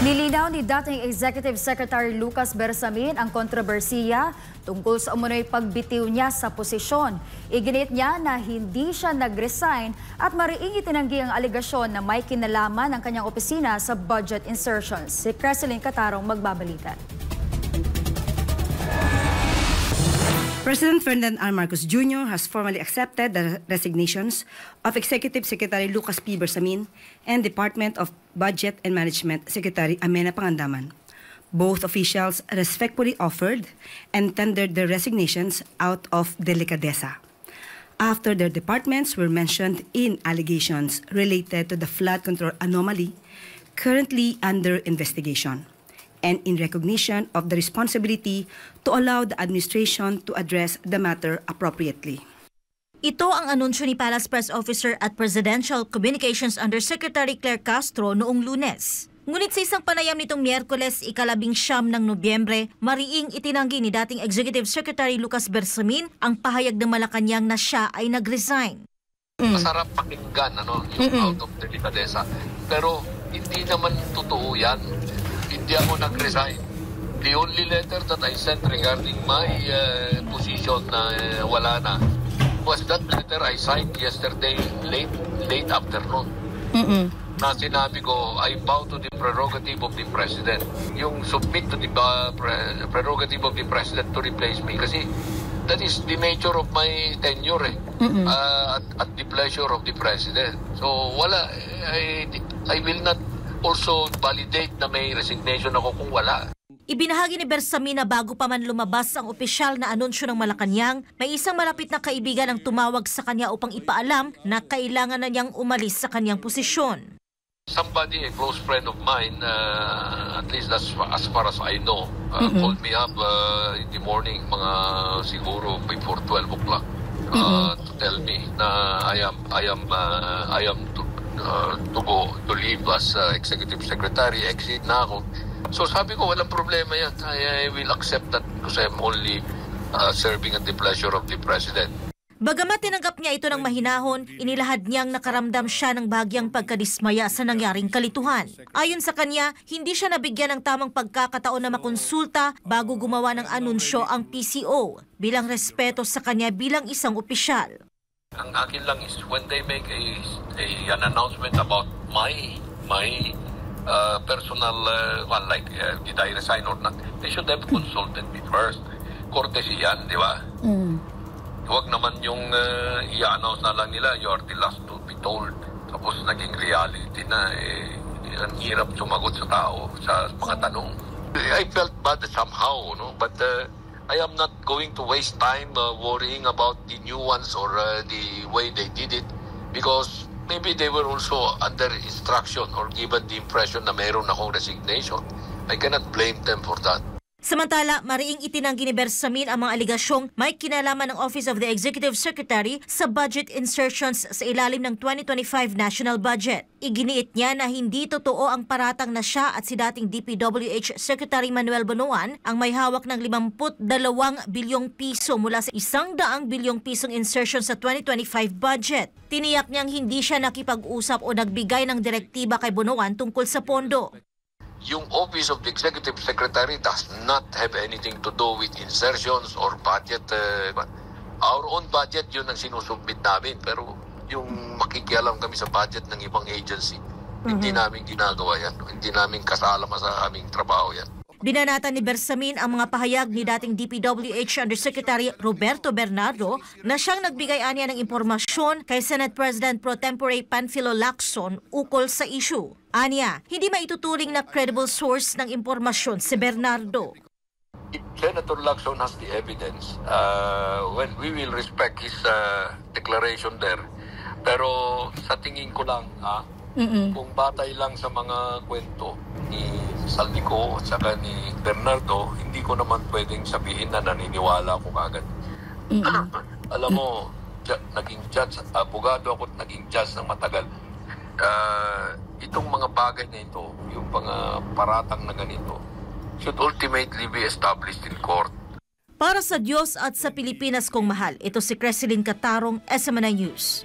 Nilinaw ni dating Executive Secretary Lucas Bersamin ang kontrobersiya tungkol sa umunoy pagbitiw niya sa posisyon. Iginit niya na hindi siya nag-resign at mariing itinanggi ang aligasyon na may kinalaman ng kanyang opisina sa budget insertions. Si Creseline Catarong magbabalita. President Ferdinand R. Marcos Jr. has formally accepted the resignations of Executive Secretary Lucas P. Bersamin and Department of Budget and Management Secretary Amenah Pangandaman. Both officials respectfully offered and tendered their resignations out of delicadeza after their departments were mentioned in allegations related to the flood control anomaly currently under investigation, and in recognition of the responsibility to allow the administration to address the matter appropriately. Ito ang anunsyo ni Palace Press Officer at Presidential Communications Undersecretary Claire Castro noong Lunes. Ngunit sa isang panayam nitong Miyerkules, ika-19 ng Nobyembre, mariing itinanggi ni dating Executive Secretary Lucas Bersamin ang pahayag ng Malacanang na siya ay nag-resign. Masarap pakinggan, yung out of delicadeza. Pero hindi naman totoo yan. Hindi ako nag-resign. The only letter that I sent regarding my position na wala na was that letter I signed yesterday late afternoon. Na sinabi ko, I bow to the prerogative of the President. Yung submit to the prerogative of the President to replace me. Kasi that is the nature of my tenure at the pleasure of the President. So wala, I will not also validate na may resignation ako kung wala. Ibinahagi ni Bersamin na bago pa man lumabas ang opisyal na anunsyo ng Malacanang, may isang malapit na kaibigan ang tumawag sa kanya upang ipaalam na kailangan na niyang umalis sa kanyang posisyon. Somebody, a close friend of mine, at least as far as I know, called me up in the morning, mga siguro before 12 o'clock, to tell me na I am to leave as Executive Secretary, exit na ako. So sabi ko, walang problema yan. I will accept that because I'm only serving at the pleasure of the President. Bagamat tinanggap niya ito ng mahinahon, inilahad niyang nakaramdam siya ng bahagyang pagkadismaya sa nangyaring kalituhan. Ayon sa kanya, hindi siya nabigyan ng tamang pagkakataon na makonsulta bago gumawa ng anunsyo ang PCO bilang respeto sa kanya bilang isang opisyal. Ang akin lang is when they make an announcement about my personal like did I resign or not, they should have consulted me first. Courtesy yan, di ba? Huwag naman yung i-announce na lang nila, you are the last to be told. Tapos naging reality na, ang hirap sumagot sa tao sa mga tanong. I felt bad somehow, but I am not going to waste time worrying about the nuance or the way they did it, because maybe they were also under instruction or given the impression na mayroon akong resignation. I cannot blame them for that. Samantala, mariing itinanggi ni Bersamin ang mga aligasyong may kinalaman ng Office of the Executive Secretary sa budget insertions sa ilalim ng 2025 national budget. Iginiit niya na hindi totoo ang paratang na siya at si dating DPWH Secretary Manuel Bonoan ang may hawak ng 52 bilyong piso mula sa 100 bilyong pisong insertion sa 2025 budget. Tiniyak niyang hindi siya nakipag-usap o nagbigay ng direktiba kay Bonoan tungkol sa pondo. Yung Office of the Executive Secretary does not have anything to do with insertions or budget. Our own budget, yun ang sinusubmit namin. Pero yung makikialam kami sa budget ng ibang agency, hindi namin ginagawa yan. Hindi namin kasalaman sa aming trabaho yan. Binanatan ni Bersamin ang mga pahayag ni dating DPWH Undersecretary Roberto Bernardo na siyang nagbigay-anya ng impormasyon kay Senate President Pro Tempore Panfilo Lacson ukol sa issue. Anya, hindi maituturing na credible source ng impormasyon si Bernardo. If Senator Lacson has the evidence, when we will respect his declaration there. Pero sa tingin ko lang, kung batay lang sa mga kwento ni Saldico at saka ni Bernardo, hindi ko naman pwedeng sabihin na naniniwala ako kagad. Alam mo, naging judge, abogado ako at naging judge ng matagal. Itong mga bagay na ito, yung mga paratang na ganito, should ultimately be established in court. Para sa Diyos at sa Pilipinas kong mahal, ito si Creseline Catarong, SMNI News.